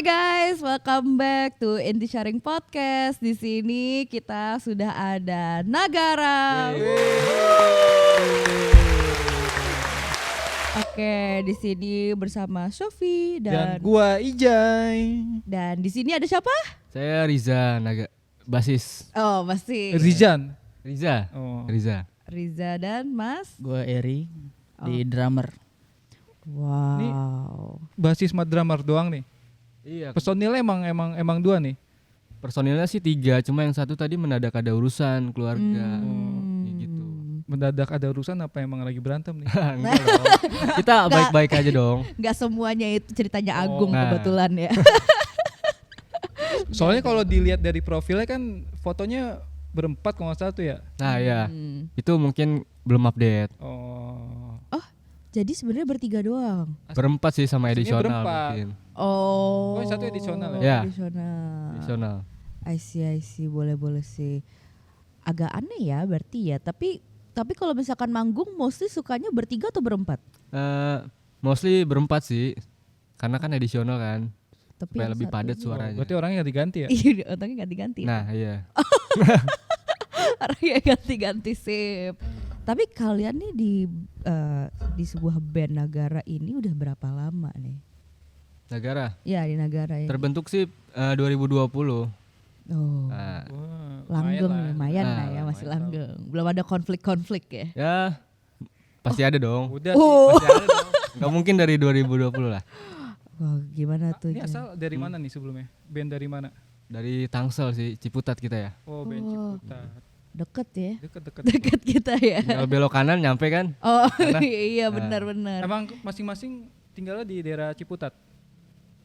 guys, welcome back to Inti Sharing Podcast. Di sini kita sudah ada Nagara. Oke, di sini bersama Sofi dan gua Ijay. Dan di sini ada siapa? Saya Riza, basis. Oh, masih. Riza. Oh. Riza dan Mas. Gue Eri di drummer. Wow. Ini basis sama drummer doang nih. Iya. Personilnya emang dua nih. Personilnya sih 3, cuma yang satu tadi mendadak ada urusan keluarga. Kayak gitu. Mendadak ada urusan apa emang lagi berantem nih? Enggak dong. Kita baik-baik aja dong. Gak semuanya itu ceritanya Agung Nah. kebetulan ya. Soalnya kalau dilihat dari profilnya kan fotonya berempat kalau nggak salah tuh ya. Nah ya, itu mungkin belum update. Oh. Jadi sebenarnya bertiga doang. Berempat sih sama Aslinya edisional berempat. mungkin. Oh. Oh, yang satu edisional ya? Ya. Edisional. I see, boleh sih. Agak aneh ya berarti ya. Tapi kalau misalkan manggung mostly sukanya bertiga atau berempat? Mostly berempat sih, karena kan edisional kan, Tapi supaya yang lebih satu padat juga. suaranya. Berarti orangnya diganti ya? Iya, otaknya ganti-ganti. Nah iya. Orangnya ganti-ganti sip. Tapi kalian nih di sebuah band Nagara ini udah berapa lama nih? Nagara Ya di Nagara ya. terbentuk sih 2020. Oh. Nah, Wah, Langgeng lumayan lumayan lah. lah ya, masih langgeng. Belum ada konflik-konflik ya. ya pasti ada dong. Udah Oh. sih, pasti ada dong. Gak mungkin dari 2020 lah. Wah, gimana tuh? Ini asal dari mana nih sebelumnya? Band dari mana? Dari Tangsel sih, Ciputat kita ya. Oh, band Ciputat. Deket ya. Deket-deket. Deket kita ya. Tinggal belok kanan nyampe kan. Oh Karena- iya benar-benar. Emang masing-masing tinggalnya di daerah Ciputat?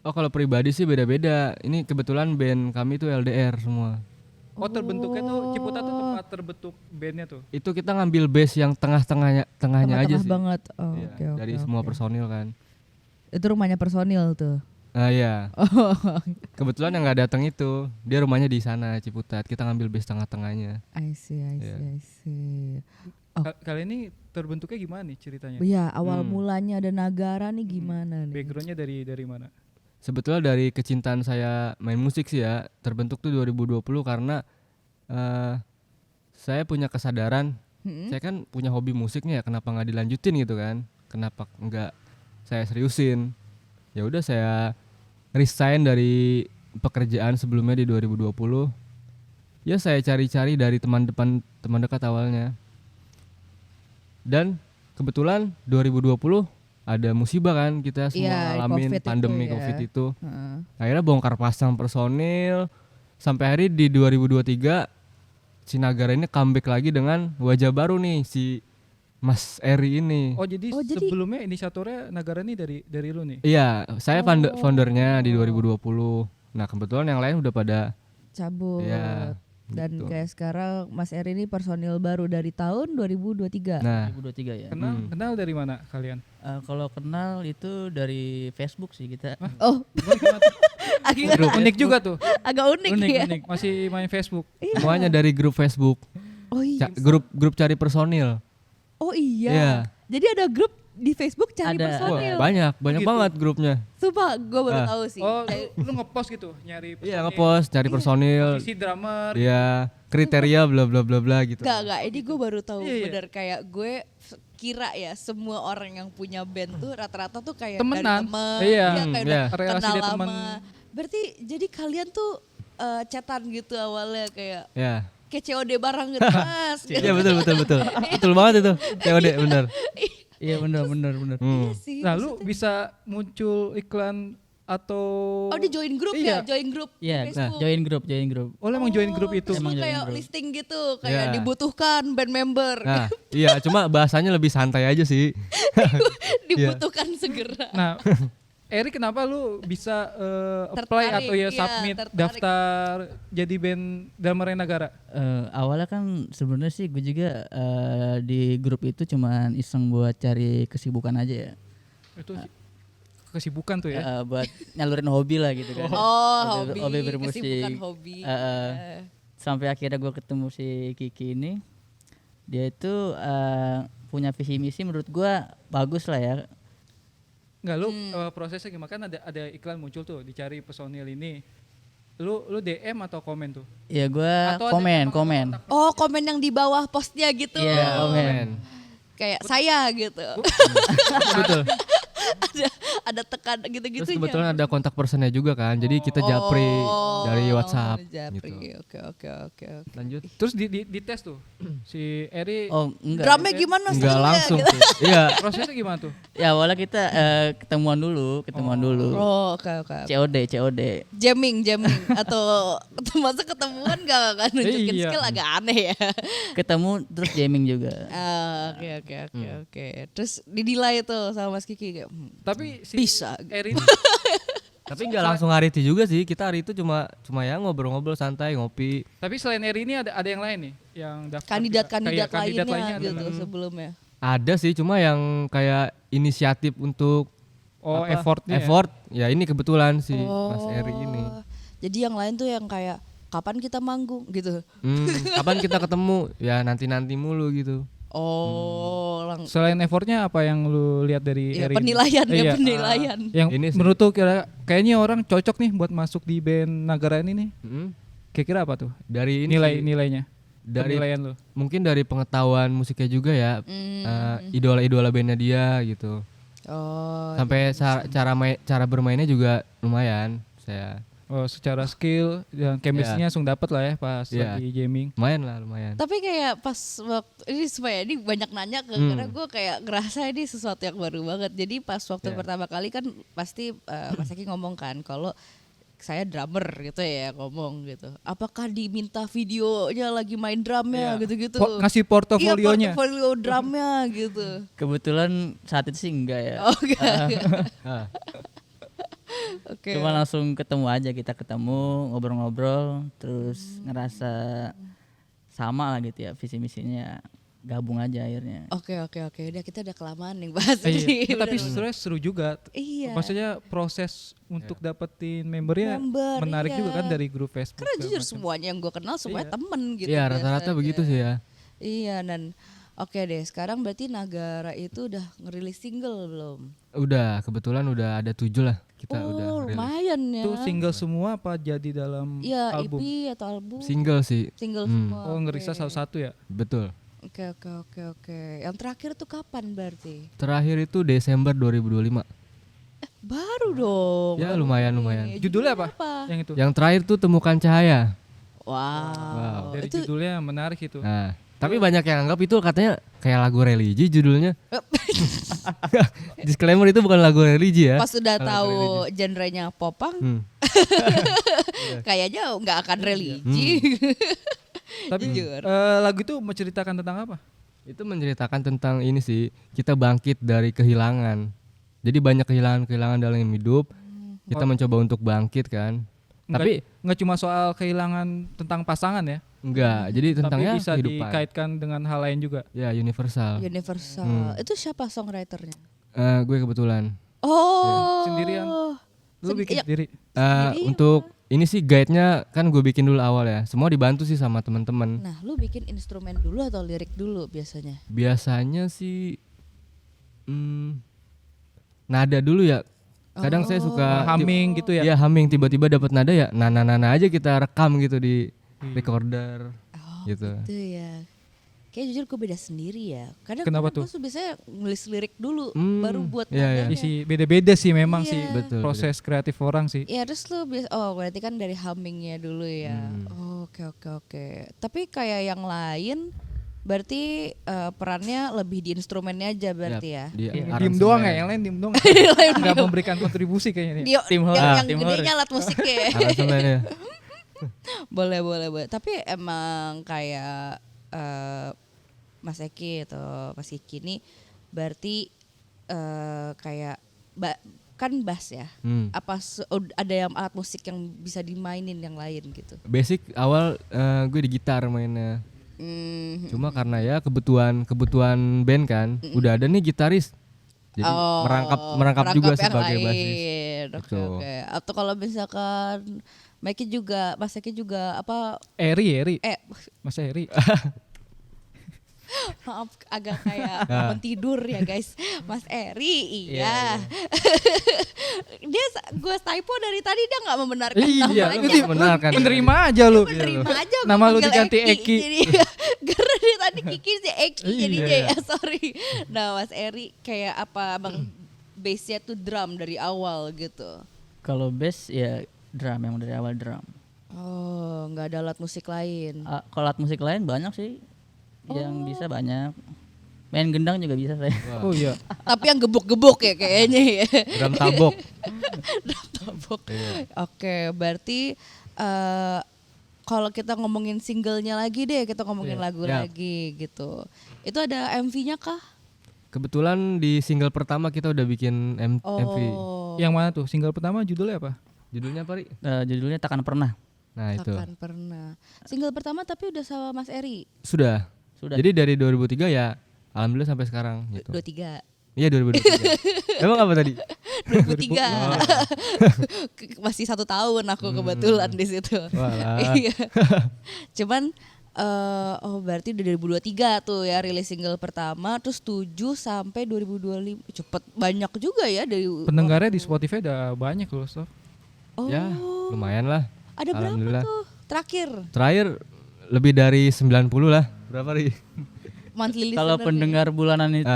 Oh kalau pribadi sih beda-beda. Ini kebetulan band kami tuh LDR semua. Oh, terbentuknya tuh Ciputat tuh tempat terbentuk bandnya tuh? Itu kita ngambil base yang tengahnya aja Tengah-tengah sih. banget. Oh, Iya, oke, dari oke, semua oke. personil kan. Itu rumahnya personil tuh. Nah iya. Oh, Kebetulan yang nggak datang itu, dia rumahnya di sana Ciputat. Kita ngambil base tengah-tengahnya. I see. Iya. Oh. Kalian ini terbentuknya gimana nih ceritanya? Ya awal mulanya ada Nagara nih gimana nih? Backgroundnya dari mana? Sebetulnya dari kecintaan saya main musik sih ya, terbentuk tuh 2020 karena saya punya kesadaran, saya kan punya hobi musiknya ya, kenapa nggak dilanjutin gitu kan? Kenapa nggak saya seriusin? Ya udah saya resign dari pekerjaan sebelumnya di 2020. Ya saya cari-cari dari teman dekat awalnya. Dan kebetulan 2020 ada musibah kan, kita semua Iya, ngalamin COVID itu pandemi ya. Covid itu. Heeh. Akhirnya bongkar pasang personil sampai hari di 2023 si Nagara ini comeback lagi dengan wajah baru nih si Mas Eri ini. Oh jadi Oh, jadi- sebelumnya inisiatornya Nagara nih dari lu nih? Iya, saya foundernya di 2020. Nah, kebetulan yang lain udah pada Cabut. Iya, Dan gitu. kayak sekarang Mas Eri ini personil baru dari tahun 2023. Nah, 2023 ya. Kenal dari mana kalian? Kalau kenal itu dari Facebook sih kita. Oh, Gimana tuh? agak, Unik juga tuh. agak unik, ya. Unik. Masih main Facebook. semuanya dari grup Facebook. Oh iya. Grup cari personil. Oh iya. Iya. Jadi ada grup di Facebook cari Ada. personil. Banyak Gitu. banget grupnya. Sumpah gue baru Ah. tahu sih. Oh, lu ngepost gitu nyari personil. Iya, ngepost cari personil. Posisi drummer. Iya, kriteria bla bla bla bla gitu. Enggak, ini gue baru tahu Iya, iya. bener kayak gue kira ya semua orang yang punya band tuh rata-rata tuh kayak Temenan. dari temen, Iya. ya, kayak udah Iya. Relasi kenal dia lama. temen. Berarti jadi kalian tuh chatan gitu awalnya kayak Ya. COD bareng gitu mas. Iya betul. Betul banget itu. COD bener. Iya benar. Hmm. Iya sih. Nah, lu bisa muncul iklan atau Oh di join grup Iya. ya, join grup Iya, Facebook. join grup. Oh, lu emang join grup itu. Terus Emang lu join kayak grup. listing gitu, kayak Iya. dibutuhkan band member, Nah, iya cuma bahasanya lebih santai aja sih. dibutuhkan segera. Nah, Eri kenapa lu bisa apply Tertarik, atau ya iya, submit tertarik. daftar jadi band Drummer Nagara? Awalnya kan sebenarnya sih gue juga di grup itu cuman iseng buat cari kesibukan aja ya. Itu kesibukan tuh ya. Buat nyalurin hobi lah gitu kan. Oh, Hobi hobi, bermusik. kesibukan hobi. Sampai akhirnya gue ketemu si Kiki ini. Dia itu punya visi misi menurut gue bagus lah ya. Enggak, lu prosesnya gimana? Kan ada iklan muncul tuh, dicari personil ini. Lu DM atau komen tuh? Ya gue Atau ada komen. Oh, komen yang di bawah postnya gitu. Iya, komen. Kayak saya gitu. Betul. ada tekan gitu-gitu. Terus kebetulan ada kontak personnya juga kan. Jadi kita japri dari WhatsApp Japri. gitu. Oke. Lanjut. Terus di tes tuh si Eri Oh enggak. Drumnya gimana Enggak serunya langsung gitu? sih. Iya. prosesnya gimana tuh? Ya awalnya kita ketemuan dulu. Oh, oke. COD. Jamming atau masa ketemuan gak nunjukin Iya. skill agak aneh ya. Ketemu terus jamming juga. Oke. Terus didilai tuh sama Mas Kiki kayak Tapi si bisa. Eri Tapi enggak langsung hari itu juga sih. Kita hari itu cuma ya ngobrol-ngobrol santai, ngopi. tapi selain Eri ini ada yang lain nih yang daftar Kandidat-kandidat Kayak lainnya ada. gitu sebelumnya. Ada sih, cuma yang kayak inisiatif untuk Oh, apa, effortnya ya? effort ya ini kebetulan si Mas Eri ini. Jadi yang lain tuh yang kayak kapan kita manggung gitu. Kapan kita ketemu? Ya nanti mulu gitu. Selain effortnya apa yang lu lihat dari Ya, Eri? penilaian ya Iya. penilaian. Yang Ini sih. menurut tuh kayaknya orang cocok nih buat masuk di band Nagara ini nih. Kira-kira apa tuh? Dari ini sih, Nilainya. dari Penilaian lu. mungkin dari pengetahuan musiknya juga ya. Idola-idola bandnya dia gitu. Oh. Sampai cara bermainnya juga lumayan. Saya Oh, secara skill dan chemistry-nya langsung dapet lah ya pas Iya. lagi jamming. lumayan. Tapi kayak pas waktu ini supaya ini banyak nanya karena gue kayak ngerasa ini sesuatu yang baru banget. Jadi pas waktu pertama kali kan pasti Mas Eki ngomong kan kalau saya drummer gitu ya ngomong gitu. Apakah diminta videonya lagi main drumnya Iya. gitu-gitu? Ngasih portofolionya. Iya, portofolio drumnya gitu. Kebetulan saat itu sih enggak ya. Oke. Oke. Cuma langsung ketemu aja, kita ketemu ngobrol-ngobrol terus ngerasa sama lah gitu ya visi misinya, gabung aja akhirnya. Oke. Udah kita udah kelamaan nih bahas Iya. ini. Tapi sebenarnya seru juga. Iya. Maksudnya proses untuk dapetin membernya Member, menarik iya. juga kan dari grup Facebook. Karena segala jujur macam. semuanya yang gue kenal semuanya temen gitu. Iya, rata-rata biasanya. begitu sih ya. Iya dan oke deh sekarang berarti Nagara itu udah ngerilis single belum? Udah, kebetulan udah ada 7 lah kita udah rilis. Lumayan ya. Itu single semua apa jadi dalam Iya album? EP atau album? Single sih, Single semua. Oh, oke. ngerisa satu-satu ya? betul. Oke. Yang terakhir tuh kapan berarti? Terakhir itu Desember 2025. Baru dong. Ya lumayan. Judulnya apa? Yang itu? Yang terakhir tuh Temukan Cahaya. Wow. Dari Itu judulnya menarik itu. Nah, tapi banyak yang anggap itu katanya kayak lagu religi judulnya. Disclaimer itu bukan lagu religi ya. pas sudah tahu genrenya popang, kayaknya nggak akan religi. Tapi Jujur. lagu itu menceritakan tentang apa? Itu menceritakan tentang ini sih, kita bangkit dari kehilangan. Jadi banyak kehilangan dalam hidup. Kita mencoba untuk bangkit kan. Tapi Nggak cuma soal kehilangan tentang pasangan ya? enggak, jadi tentang Tapi ya bisa kehidupan. dikaitkan dengan hal lain juga. Ya universal. Universal. Itu siapa songwriternya? Gue kebetulan. Oh. Sendirian. Lu bikin Iya. sendiri? Untuk ini sih guide-nya kan gue bikin dulu awal ya. Semua dibantu sih sama teman-teman. Nah, lu bikin instrumen dulu atau lirik dulu biasanya? Biasanya sih nada dulu ya. Kadang saya suka Humming gitu ya? Iya, humming, tiba-tiba dapat nada ya. Nana aja kita rekam gitu di recorder gitu. Itu ya. Kayak jujur gue beda sendiri ya. Kadang Kenapa gue biasanya nulis lirik dulu baru buat iya, nadanya. Isi beda-beda sih memang Iya. sih Betul, proses kreatif orang sih. Ya terus lu berarti kan dari hummingnya dulu ya. Oke. Tapi kayak yang lain berarti perannya lebih di instrumennya aja berarti ya. Di Diem aransemen. doang ya, yang lain diem doang. Nggak memberikan kontribusi kayaknya nih. Yang Tim gedenya alat musiknya. Aransemennya. boleh. Tapi emang kayak Mas Eki atau Mas Kiki ini berarti kayak kan bass ya. Apa ada yang alat musik yang bisa dimainin yang lain gitu? Basic awal gue di gitar mainnya. Cuma karena ya kebutuhan band kan, udah ada nih gitaris. Jadi merangkap juga yang sebagai lain. bassist. Oke. Atau kalau misalkan Mas Eki juga apa Eri. Mas Eri. Maaf agak kayak bangun tidur ya guys. Mas Eri, iya. Gue typo dari tadi dia nggak membenarkan Iya, namanya. itu Benarkan. menerima aja lu. Menerima aja gua Nama lu manggil diganti Eki. Jadi karena dia tadi Kiki si Eki jadinya Iya. ya sorry. Nah Mas Eri kayak apa bang base-nya tuh drum dari awal gitu. Kalau bass ya drum, yang dari awal drum. Oh nggak ada alat musik lain. Kalau alat musik lain banyak sih, yang bisa banyak. Main gendang juga bisa saya. Oh iya. Tapi yang gebuk-gebuk ya kayaknya ya. Drum tabok. Drum tabok. Iya. Oke, berarti kalau kita ngomongin singlenya lagi deh, kita ngomongin lagu Ya. lagi gitu. Itu ada MV-nya kah? Kebetulan di single pertama kita udah bikin MV. Oh, Yang mana tuh? Single pertama judulnya apa? Judulnya apa, Ri? Judulnya Takkan Pernah. Nah, itu. takkan pernah. Single pertama tapi udah sama Mas Eri. Sudah. Sudah. Jadi dari 2003 ya alhamdulillah sampai sekarang gitu. 23. Iya 2023. Emang apa tadi? 23. Masih 1 tahun aku kebetulan di situ. Walah. Iya. Cuman berarti udah 2023 tuh ya rilis single pertama terus 7 sampai 2025. Cepet banyak juga ya dari Pendengarnya di Spotify udah banyak loh, Sof. Oh. Ya, lumayan lah. Ada berapa Alhamdulillah. tuh terakhir Terakhir lebih dari 90 lah. Berapa, Ri? monthly listener? Kalau pendengar bulanan itu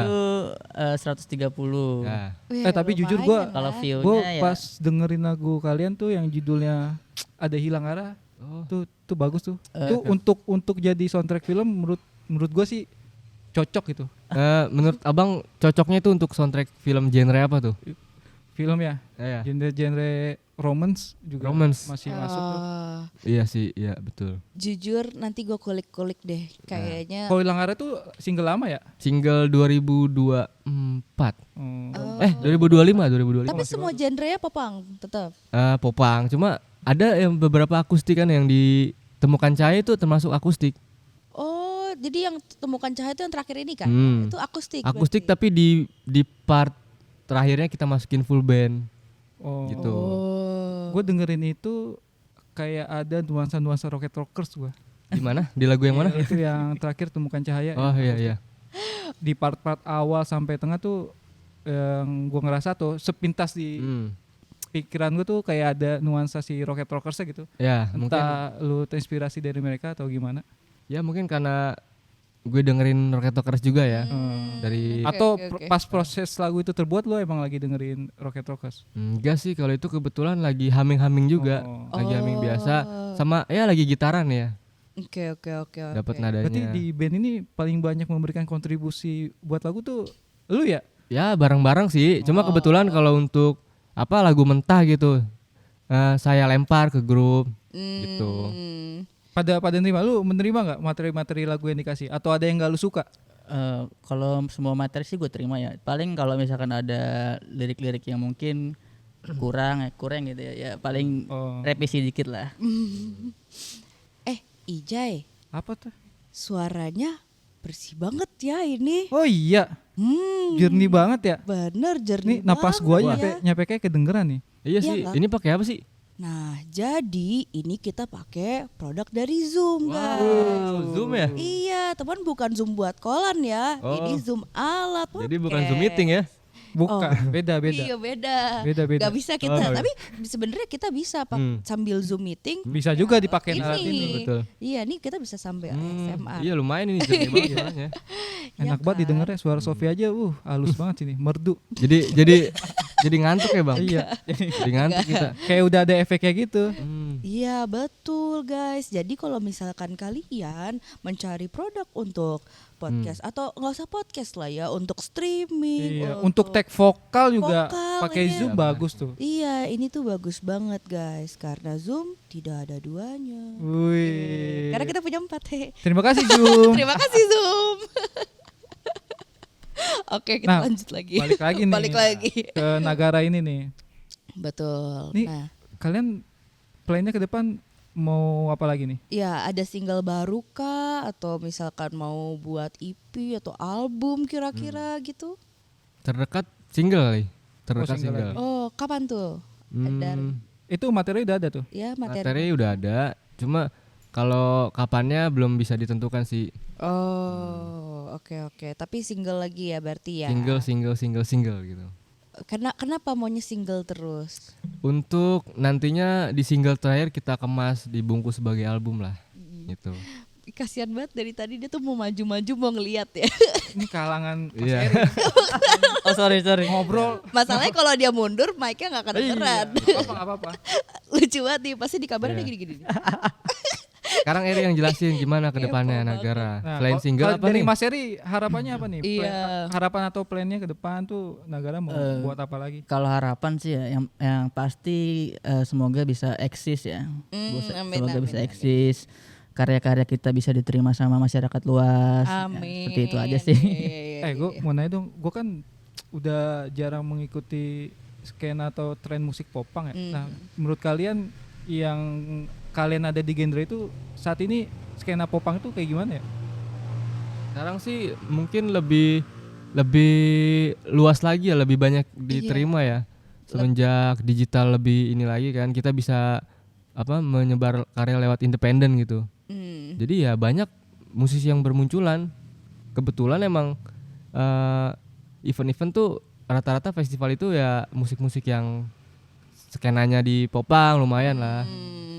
130. Ya. Wih, tapi jujur lumayan gua- Kalau lah. Gue view-nya ya pas dengerin lagu kalian tuh yang judulnya Ada Hilang Arah, Oh. tuh bagus tuh. Tuh untuk jadi soundtrack film menurut gue sih cocok gitu. Menurut Abang cocoknya itu untuk soundtrack film genre apa tuh? Film ya, Ya. genre romance juga Romance. masih masuk tuh. Iya sih, iya betul. Jujur nanti gue kulik-kulik deh kayaknya. Kalau Hilang Arah tuh single lama ya? Single 2024. Hmm. 2025. Tapi semua genre-nya popang tetap. Popang, cuma ada yang beberapa akustik kan yang ditemukan cahaya itu termasuk akustik. Oh, jadi yang temukan cahaya itu yang terakhir ini kan? Hmm. Itu akustik. Akustik berarti. tapi di part terakhirnya kita masukin full band Oh. gitu. Oh. Gue dengerin itu kayak ada nuansa-nuansa Rocket Rockers gue. Di mana? Di lagu yang mana? Itu yang terakhir Temukan Cahaya. Oh iya. Di part-part awal sampai tengah tuh yang gue ngerasa tuh sepintas di pikiran gue tuh kayak ada nuansa si Rocket Rockers gitu. Ya, mungkin Entah lu terinspirasi dari mereka atau gimana. ya mungkin karena gue dengerin Rocket Rockers juga ya. Dari Atau oke. pas proses lagu itu terbuat lo emang lagi dengerin Rocket Rockers. enggak sih, kalau itu kebetulan lagi humming juga. Oh. Lagi humming biasa sama ya lagi gitaran ya. Oke. Dapat Berarti nadanya. di band ini paling banyak memberikan kontribusi buat lagu tuh lu ya? Ya bareng-bareng sih. Cuma kebetulan kalau untuk apa lagu mentah gitu saya lempar ke grup gitu. Pada nerima, lu menerima nggak materi-materi lagu yang dikasih? Atau ada yang nggak lu suka? kalau semua materi sih gue terima ya. Paling kalau misalkan ada lirik-lirik yang mungkin kurang gitu ya paling Oh. revisi dikit lah. Ijay, Apa tuh? suaranya bersih banget ya ini. Oh iya, jernih banget ya. Bener jernih. Nih napas gua banget ya. nyampe kayak kedengeran nih. Iya Iya sih. nggak? Ini pakai apa sih? Nah, jadi ini kita pakai produk dari Zoom, guys. Wow, Zoom ya? Iya, teman bukan Zoom buat kolan ya. Oh. Ini Zoom alat. Jadi bukan podcast. Zoom meeting ya? Bukan, beda. Iya beda. Beda. Gak bisa kita. Tapi sebenarnya kita bisa sambil Zoom meeting. Bisa juga dipakai Ini. alat ini. Betul. Iya, nih kita bisa sampai ASMR. Iya lumayan ini jernih banget suaranya. Enak banget didengarnya, suara Sofia aja halus banget sini, merdu. Jadi ngantuk ya bang? Iya. Jadi ngantuk kita. Kayak udah ada efeknya gitu. Iya betul guys. Jadi kalau misalkan kalian mencari produk untuk podcast atau nggak usah podcast lah ya, untuk streaming, Iya, untuk tag vokal juga Vokal, pakai iya. Zoom bagus tuh. Iya, ini tuh bagus banget guys karena Zoom tidak ada duanya. Wih. Karena kita punya 4 Terima kasih Zoom. Terima kasih Zoom. Oke, kita Nah, lanjut lagi. Balik lagi nih. Balik lagi. Ke negara ini nih. Betul. Nih, Nah, kalian plannya ke depan mau apa lagi nih? ya ada single baru kah atau misalkan mau buat EP atau album kira-kira gitu? Terdekat single kali. Terdekat single single. lagi. Oh, kapan tuh? Edar. Itu materi udah ada tuh. Ya, Materi udah ada. Cuma kalau kapannya belum bisa ditentukan sih. Oh. oke. Tapi single lagi ya berarti ya. Single gitu. Kenapa maunya single terus? Untuk nantinya di single terakhir kita kemas dibungkus sebagai album lah. Gitu. Kasian banget dari tadi dia tuh mau maju-maju mau ngeliat ya. Ini kalangan Mas Iya. Eri Oh sorry. ngobrol. Masalahnya kalau dia mundur mic-nya nggak kedengeran. Iya, apa-apa. Lucu banget nih, pasti di kabarnya Iya. gini-gini. Sekarang Eri yang jelasin gimana ke depannya Kepo Nagara. Nah, Selain kalau- single kalau apa dari nih? Mas Eri harapannya apa nih? Iya. Harapan atau plannya ke depan tuh Nagara mau buat apa lagi? Kalau harapan sih ya yang pasti semoga bisa eksis ya. Amin, Semoga amin, bisa amin. eksis. Karya-karya kita bisa diterima sama masyarakat luas. Ya, Amin. seperti itu aja sih. Iya. Gue mau nanya dong, gue kan udah jarang mengikuti skena atau tren musik popang ya. Nah, menurut kalian yang kalian ada di genre itu saat ini skena popang itu kayak gimana ya? Sekarang sih mungkin lebih luas lagi ya, lebih banyak diterima ya. Semenjak digital lebih ini lagi kan, kita bisa menyebar karya lewat independen gitu. Jadi ya banyak musisi yang bermunculan. Kebetulan emang event-event tuh rata-rata festival itu ya musik-musik yang skenanya di popang lumayan lah.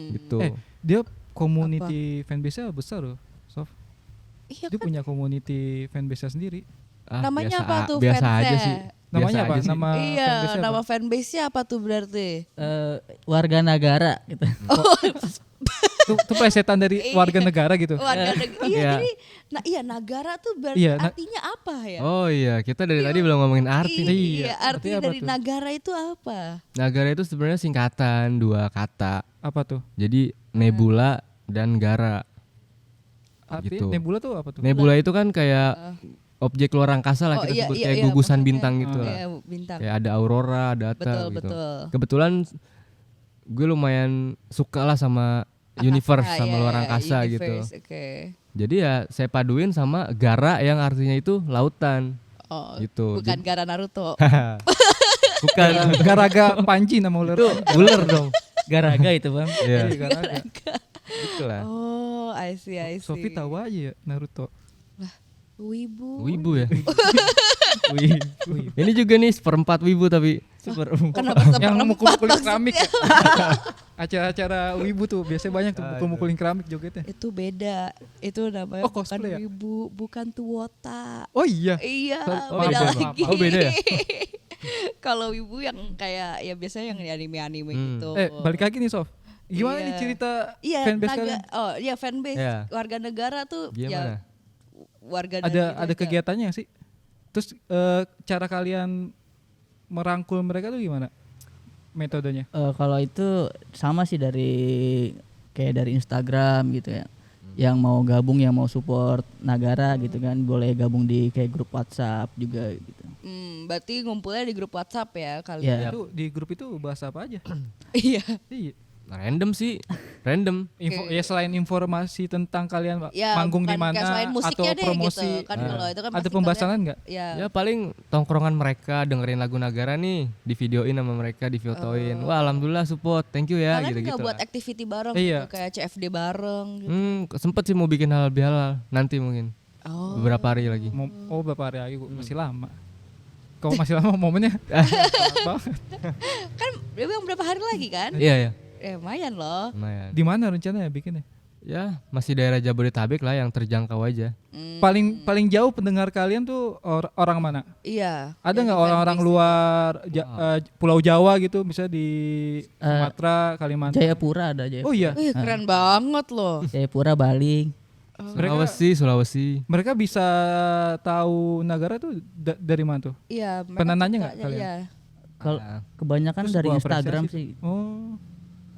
Gitu. Dia community fanbase-nya besar loh, Sof. Iya Dia kan? punya community fanbase-nya sendiri. Namanya biasa- apa tuh biasa aja fansnya? sih. Namanya Biasa apa? aja sih. Nama Iya, fanbase-nya nama apa? fanbase-nya apa tuh berarti? Warga negara gitu. Itu plesetan dari warga negara gitu. Warga iya, Iya. jadi Nagara tuh berarti Iya, artinya apa ya? Oh iya, kita dari tadi belum ngomongin arti nih. Iya, arti Artinya apa dari tuh? Nagara itu apa? Nagara itu sebenarnya singkatan 2 kata. Apa tuh? Jadi nebula dan gara. Artinya Gitu. nebula tuh apa tuh? Nebula itu kan kayak objek luar angkasa lah, Oh, kita iya, sebut iya, kayak iya, gugusan maksudnya. bintang gitu lah. Iya, bintang. Kayak ada aurora, data Betul, gitu. betul. Kebetulan gue lumayan suka lah sama universe, sama Iya, luar angkasa gitu. universe, Oke. Jadi ya saya paduin sama gara yang artinya itu lautan. Oh, Gitu. bukan Gara Naruto. Bukan. Garaga Panji nama ular. Itu ular dong. Garaga itu bang. Iya, Iya, Garaga. gitu lah. Oh, I see. Sofi tahu aja ya Naruto. Wibu. Wibu ya. Ini juga nih seperempat wibu tapi Super. Kenapa Yang seperempat mukul-mukulin maksudnya? keramik ya. Acara-acara wibu tuh biasanya banyak tuh mukul-mukulin keramik jogetnya. Itu beda. Itu namanya Oh, bukan cosplay ya? wibu, bukan tuwota. Oh iya. Iya, Oh, beda beda. lagi. Oh, beda ya? Kalau wibu yang kayak ya biasanya yang di anime-anime gitu. Balik lagi nih Sof. Gimana Iya. nih cerita Iya, fanbase kalian? Oh, iya fanbase Iya. warga negara tuh gimana? ya warga negara Ada kegiatannya nggak sih? Terus cara kalian merangkul mereka tuh gimana? Metodenya? Kalau itu sama sih kayak dari Instagram gitu ya. Yang mau gabung, yang mau support Nagara gitu kan, boleh gabung di kayak grup WhatsApp juga gitu. Berarti ngumpulnya di grup WhatsApp ya kalian. Iya. Itu di grup itu bahas apa aja? Iya. Iya. Random sih, random. Ya selain informasi tentang kalian Ya, manggung di bukan kayak mana selain atau musiknya deh promosi, gitu. Kan kalau itu kan ada pasti pembahasan kalian- nggak? Ya. Ya paling tongkrongan mereka dengerin lagu Nagara nih, divideoin sama mereka, difotoin. Wah, alhamdulillah support. Thank you ya Kalian gitu-gitu. nggak buat lah. activity bareng Iya. gitu, kayak CFD bareng gitu. Sempet sih mau bikin halal bihalal nanti mungkin. Oh. Beberapa hari lagi. Oh berapa hari lagi? Masih lama. Kok masih lama momennya? banget. Kan yang berapa hari lagi kan? Iya ya. Lumayan loh. Lumayan. Di mana rencananya bikinnya? Ya, masih daerah Jabodetabek lah yang terjangkau aja. Paling jauh pendengar kalian tuh orang mana? Iya. Ada Yang nggak di orang-orang fanbase. luar Pulau Jawa gitu, misalnya di Sumatera, Kalimantan? Jayapura ada Jayapura. Oh iya, Wih, keren banget loh. Jayapura, Bali. Sulawesi. mereka bisa tahu Nagara tuh dari mana tuh? Iya. mereka Pernah nanya sukanya, nggak kalian? Iya. Kalau Nah, kebanyakan Terus dari gua Instagram apresiasi sih. Oh,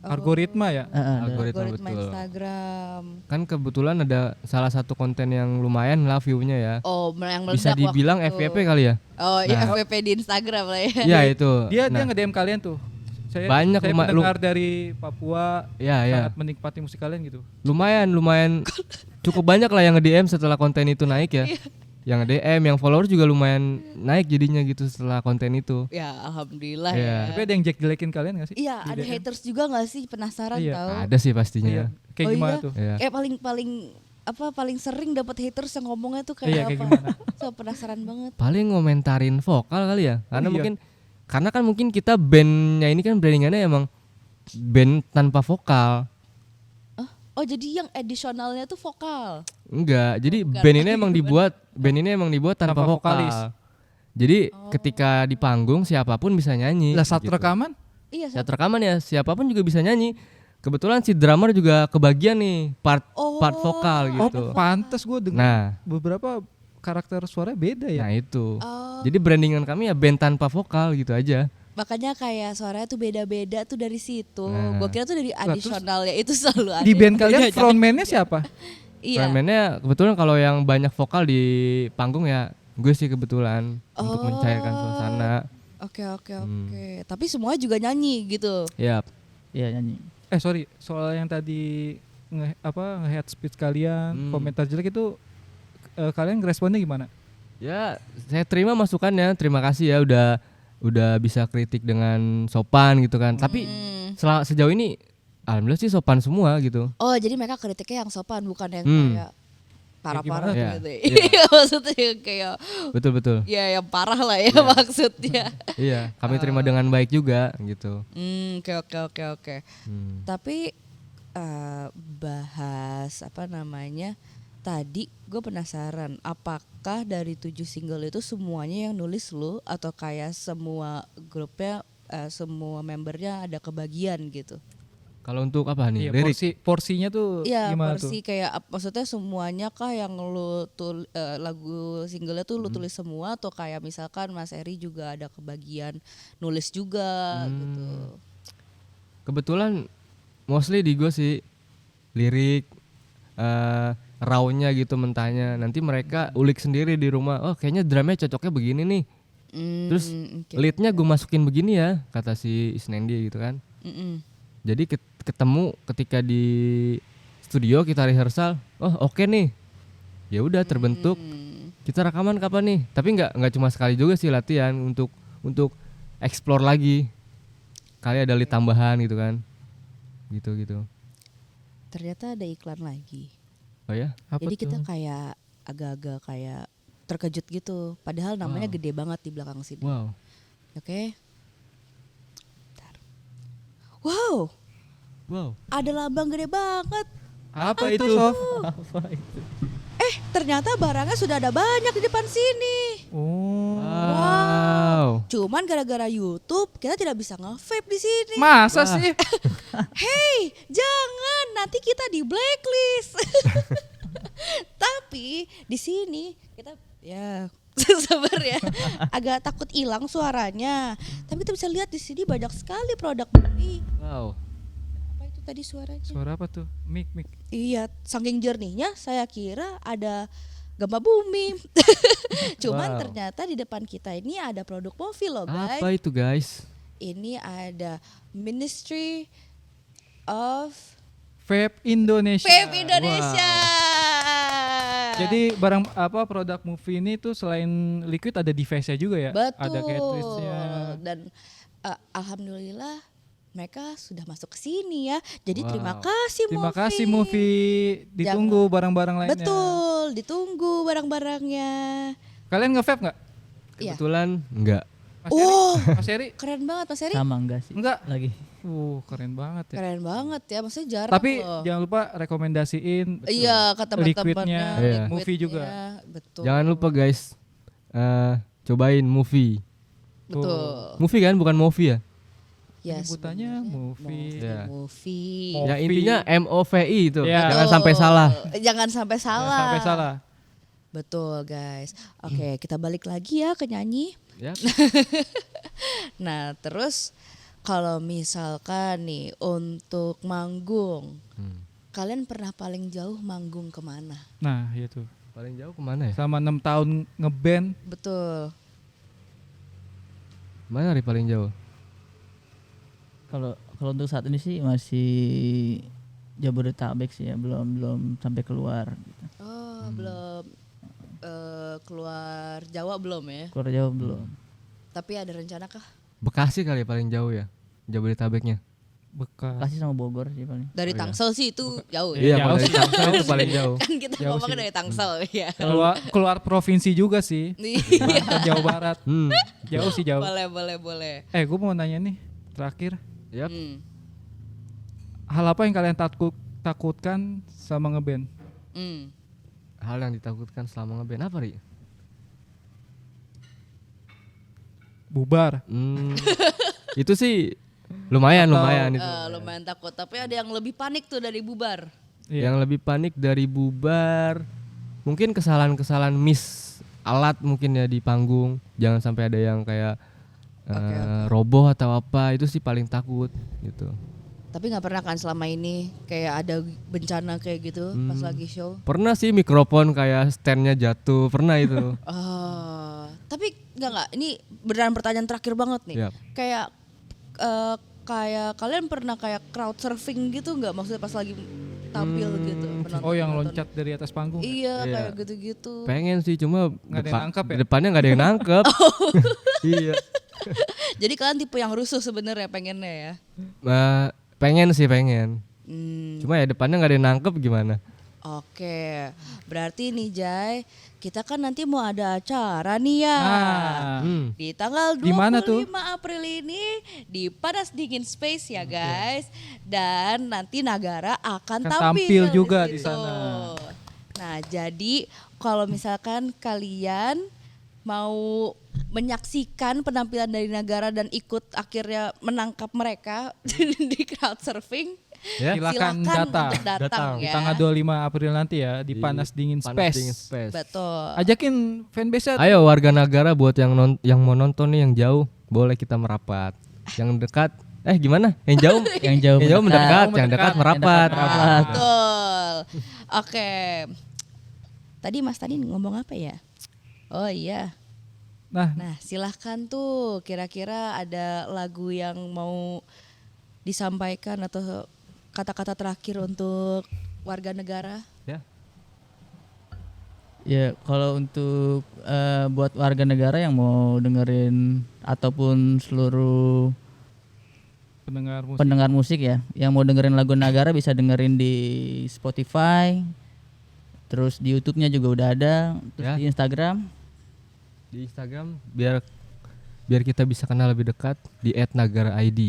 algoritma ya? algoritma Algoritma betul. Instagram. Kan kebetulan ada salah satu konten yang lumayan lah view-nya ya. Oh, yang meledak Bisa dibilang waktu- FYP kali ya? Oh, iya Nah. FYP di Instagram lah ya. Iya itu. Dia Nah, nge-DM kalian tuh. Saya Banyak, saya pendengar dari Papua, ya ya. sangat menikmati musik kalian gitu. Lumayan cukup banyak lah yang nge-DM setelah konten itu naik ya. Yang nge-DM, yang followers juga lumayan naik jadinya gitu setelah konten itu. Ya, alhamdulillah Iya. ya. Tapi ada yang jelek-jelekin kalian gak sih? Iya, Di ada DM? haters juga gak sih? Penasaran Iya. tahu. Ada sih pastinya. Iya. Kayak Oh gimana iya? tuh? Ya. Kayak paling paling sering dapat haters yang ngomongnya tuh Iya, kayak kayak apa? gimana? So penasaran banget. Paling ngomentarin vokal kali ya. Karena iya. mungkin karena kan mungkin kita bandnya ini kan brandingannya emang band tanpa vokal. Oh jadi yang additionalnya tuh vokal. Enggak, jadi bukan. band ini emang dibuat tanpa Tanpa vokal. vokalis. Jadi ketika di panggung siapapun bisa nyanyi. Lah saat gitu. rekaman? Iya. Saat rekaman ya siapapun juga bisa nyanyi. Kebetulan si drummer juga kebagian nih part vokal gitu. Oh, pantes gue dengar Nah, beberapa karakter suaranya beda ya. nah itu. Oh. Jadi brandingan kami ya band tanpa vokal gitu aja. Makanya kayak suaranya tuh beda-beda tuh dari situ. Nah. Gue kira tuh dari terus additionalnya itu selalu ada. Di band yang kalian beda. frontman-nya siapa? Iya. Frontman-nya kebetulan kalau yang banyak vokal di panggung ya gue sih kebetulan untuk mencairkan suasana. Oke. Tapi semua juga nyanyi gitu. Yap. Iya nyanyi. Sorry, soal yang tadi nge-head speech kalian, komentar jelek itu kalian responnya gimana? Ya, saya terima masukannya. Terima kasih ya udah bisa kritik dengan sopan gitu kan. Tapi sejauh ini alhamdulillah sih sopan semua gitu. Oh jadi mereka kritiknya yang sopan bukan yang kayak parah-parah gimana? gitu. Iya. Iya maksudnya yang kayak Betul. ya yang parah lah ya maksudnya. Iya, kami terima dengan baik juga gitu. Oke. Tapi bahas tadi gue penasaran apakah dari 7 single itu semuanya yang nulis lu atau kayak semua grupnya semua membernya ada kebagian gitu? Kalau untuk apa nih? Iya, Lirik. porsinya tuh Iya gimana porsi tuh? kayak maksudnya semuanya kah yang lu lagu singlenya tuh lu tulis semua atau kayak misalkan Mas Eri juga ada kebagian nulis juga gitu? Kebetulan mostly di gue sih lirik raw-nya gitu mentahnya. Nanti mereka ulik sendiri di rumah. Oh, kayaknya drumnya cocoknya begini nih. Terus leadnya gue masukin begini ya, kata si Isnendi gitu kan. Jadi ketemu ketika di studio kita rehearsal. Oh, oke nih. Ya udah terbentuk. Kita rekaman kapan nih? Tapi nggak cuma sekali juga sih latihan untuk explore lagi. Kali ada lead tambahan gitu kan. Gitu. Ternyata ada iklan lagi. Oh ya? Apa Jadi tuh? kita kayak agak-agak kayak terkejut gitu. Padahal namanya gede banget di belakang sini. Wow. Oke. Bentar. Wow, ada lambang gede banget. Apa itu, Sof? Ternyata barangnya sudah ada banyak di depan sini. Oh. Wow. Cuman gara-gara YouTube kita tidak bisa nge-vape di sini. Masa sih? Hey, jangan nanti kita di blacklist. Tapi di sini kita ya sabar ya, agak takut hilang suaranya. Tapi kita bisa lihat di sini banyak sekali produk ini. Wow. Apa itu tadi suaranya? Suara apa tuh? Mic. Iya, saking jernihnya saya kira ada gempa bumi. Cuman Wow. ternyata di depan kita ini ada produk mobil loh guys. Apa itu guys? Ini ada Ministry of Vape Indonesia. Vape Indonesia. Jadi barang produk movie ini tuh selain liquid ada device-nya juga ya? Betul. Ada cartridge-nya. Dan alhamdulillah mereka sudah masuk ke sini ya. Jadi Wow. terima kasih Terima Movi. kasih movie. Ditunggu barang-barang lainnya. Betul, ditunggu barang-barangnya. Kalian nge-vape nggak? Iya. Kebetulan enggak. Mas Eri? Oh. Mas Eri? Keren banget Mas Eri. Sama enggak sih? Enggak. Lagi. Keren banget ya. Keren banget ya, maksudnya jarang Tapi loh. jangan lupa rekomendasiin Iya, ke liquidnya, teman-temannya. Iya. movie juga. Betul. Jangan lupa guys, cobain movie. Betul. Movie kan, bukan movie ya? Ya, Penyebutannya sebenarnya movie. Iya. movie. Movie. Ya intinya MOVI itu. Iya. Jangan Betul. sampai salah. Jangan sampai salah. Sampai salah. Betul guys. Oke, kita balik lagi ya ke nyanyi. Ya. Nah, terus kalau misalkan nih untuk manggung, kalian pernah paling jauh manggung kemana? Nah, itu. Paling jauh kemana ya? Selama 6 tahun ngeband, Betul. Mana hari paling jauh? Kalau untuk saat ini sih masih Jabodetabek sih ya, belum sampai keluar gitu. Oh, belum keluar Jawa belum ya? Keluar Jawa belum. Tapi ada rencana kah? Bekasi kali ya paling jauh ya, Jabodetabeknya. Bekasi. Bekasi sama Bogor sih paling. Dari Tangsel sih itu jauh ya. Iya, Jauh kalau dari sih. Tangsel itu paling jauh. Kan kita Jauh ngomongnya sih. dari Tangsel ya. Keluar provinsi juga sih. Iya. Banten, Jawa Barat. Jauh sih jauh. Boleh. Gue mau nanya nih terakhir, Yap. hal apa yang kalian takutkan sama ngeband? Hal yang ditakutkan selama ngeband apa, Ri? Bubar. Itu sih lumayan itu. Lumayan takut, tapi ada yang lebih panik tuh dari bubar. Iya. Yang lebih panik dari bubar mungkin kesalahan-kesalahan miss alat mungkin ya di panggung. Jangan sampai ada yang kayak roboh atau apa, itu sih paling takut gitu. Tapi nggak pernah kan selama ini kayak ada bencana kayak gitu pas lagi show? Pernah sih mikrofon kayak standnya jatuh, pernah itu. Tapi nggak. Ini beneran pertanyaan terakhir banget nih. Yap. Kayak kalian pernah kayak crowd surfing gitu nggak? Maksudnya pas lagi tampil gitu? Oh, yang loncat dari atas panggung. Iya, Iya. kayak gitu-gitu. Pengen sih, cuma Nggak ada yang nangkep ya? depannya nggak ada yang nangkep. Iya. Jadi kalian tipe yang rusuh sebenarnya pengennya ya? Pengen. Cuma ya depannya nggak ada yang nangkep gimana? Oke, berarti nih Jai, kita kan nanti mau ada acara nih ya. Di tanggal Di mana 25 tuh? April ini di Panas Dingin Space ya guys. Dan nanti Nagara akan tampil juga di situ. sana. Nah, jadi kalau misalkan kalian mau menyaksikan penampilan dari Nagara dan ikut akhirnya menangkap mereka di crowd surfing, Ya. Silakan untuk datang Datang. Di ya. tanggal 25 April nanti ya di Panas Dingin Panas Space. Dingin Space. Betul. Ajakin fanbase-nya. Ayo warga Nagara buat yang mau nonton nih yang jauh, boleh kita merapat. Yang dekat, gimana? Yang jauh? Yang jauh yang jauh mendekat, yang mendekat. dekat merapat. Betul. Oke. Tadi Mas Tani ngomong apa ya? Oh iya. Nah, Nah, silahkan tuh kira-kira ada lagu yang mau disampaikan atau kata-kata terakhir untuk warga negara? Ya. Ya kalau untuk buat warga negara yang mau dengerin ataupun seluruh pendengar musik ya, yang mau dengerin lagu Nagara bisa dengerin di Spotify, terus di YouTube-nya juga udah ada, terus Ya. di Instagram. Di Instagram biar kita bisa kenal lebih dekat di @nagara_id.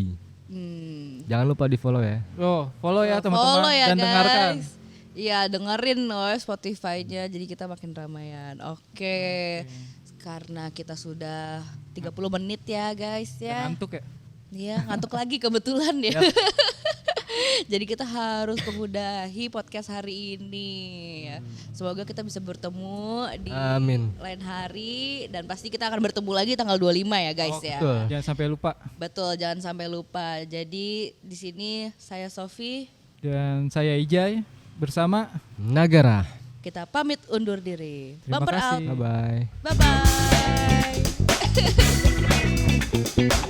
Jangan lupa di follow ya. follow ya teman-teman Follow ya dan guys. dengarkan. Iya, dengerin loh Spotify-nya jadi kita makin ramaian. Oke. Karena kita sudah 30 menit ya guys ya. Ngantuk ya? Iya, ngantuk lagi kebetulan ya. Jadi kita harus mengudahi podcast hari ini ya. Semoga kita bisa bertemu di Amin. lain hari dan pasti kita akan bertemu lagi tanggal 25 ya guys ya. Betul. Jangan sampai lupa. Betul, jangan sampai lupa. Jadi di sini saya Sofi, Dan saya Ijay bersama. Nagara. kita pamit undur diri. Terima Bumper kasih. out. Bye bye. Bye bye.